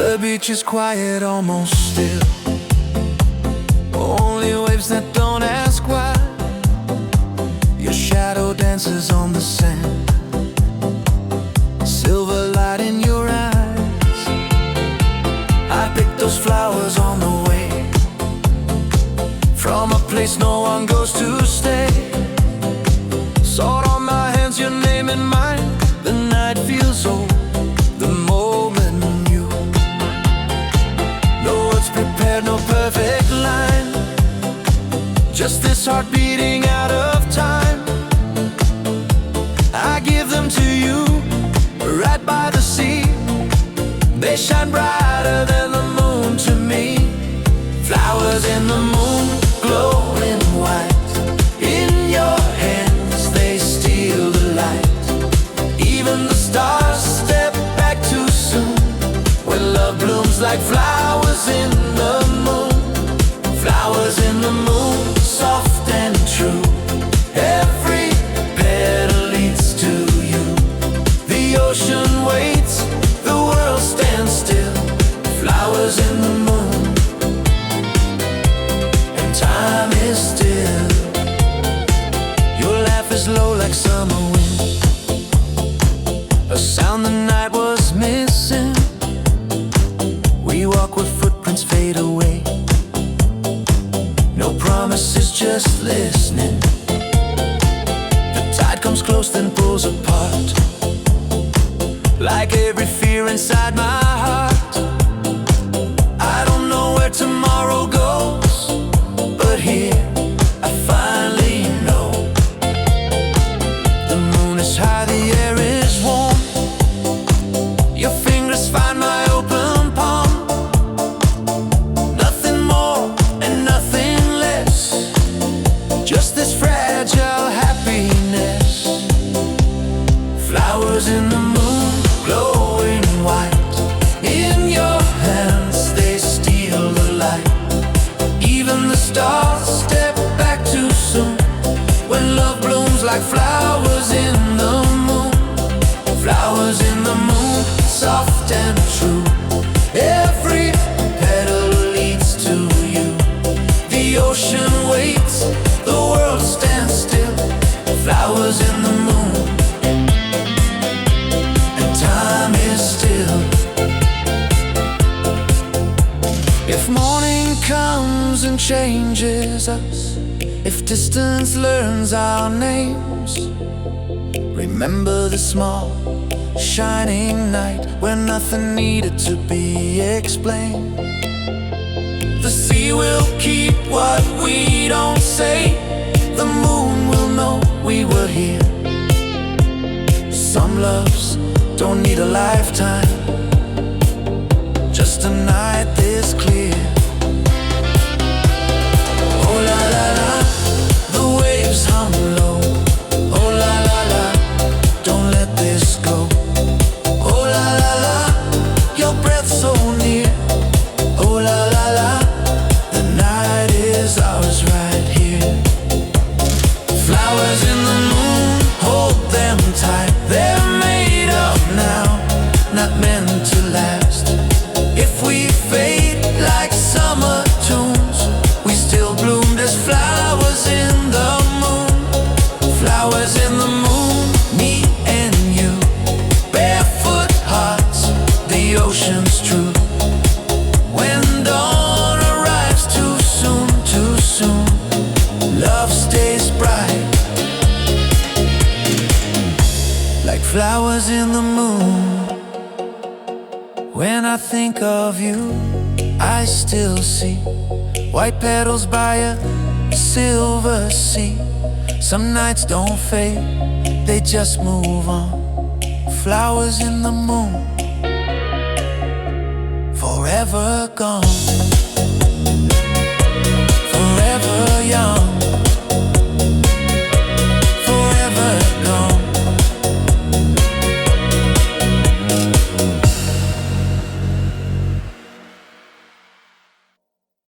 The beach is quiet, almost still. Only waves that don't ask why. Your shadow dances on the sand. Silver light in your eyes. I picked those flowers on the way from a place no one goes to stay. Salt on my hands, your name in mine. The night feels old, the moment new. No words prepared, no perfect line. Just this heart beating out of time. I give them to you, right by the sea. They shine brighter than the moon to me. Flowers in the moon, glowing white. In your hands, they steal the light. Even the stars step back too soon. When love blooms like flowers in the moon. Flowers in the moon, soft and true. Every petal leads to you. The ocean waits, the world stands still. Flowers in the moon, and time is still. Your laugh is low like summer wind, a sound the night was missing. We walk where footprints fade away. No promises, just listening. The tide comes close, then pulls apart. Like every fear inside my heart. I don't know where tomorrow goes, but here I finally know. The moon is high, the air is warm. Your fingers find my open palm. Nothing more and nothing less, just this fragile happiness. Flowers in the moon, glowing white. In your hands, they steal the light. Even the stars step back too soon. When love blooms like flowers in the moon. Flowers in the moon, soft and true. Every petal leads to you. The ocean waits, the world stands still. Flowers in the moon, and time is still. If morning comes and changes us, if distance learns our names, remember the small, shining night when nothing needed to be explained. The sea will keep what we don't say. The moon will know we were here. Some loves don't need a lifetime, just a night this clear. Oh la la la, the waves hum low. Oh la la la, don't let this go. Oh la la la, your breath so near. Oh la la la, the night is ours right here. Flowers in the moon, hold them tight. They're made of now, not meant to last. If we fade like summer tunes, we still bloomed as flowers in the moon. Flowers in the moon, me and you. Barefoot hearts, the ocean's true. When dawn arrives too soon, love stays bright. Like flowers in the moon. When I think of you, I still see white petals by a silver sea. Some nights don't fade, they just move on. Flowers in the moon, forever gone.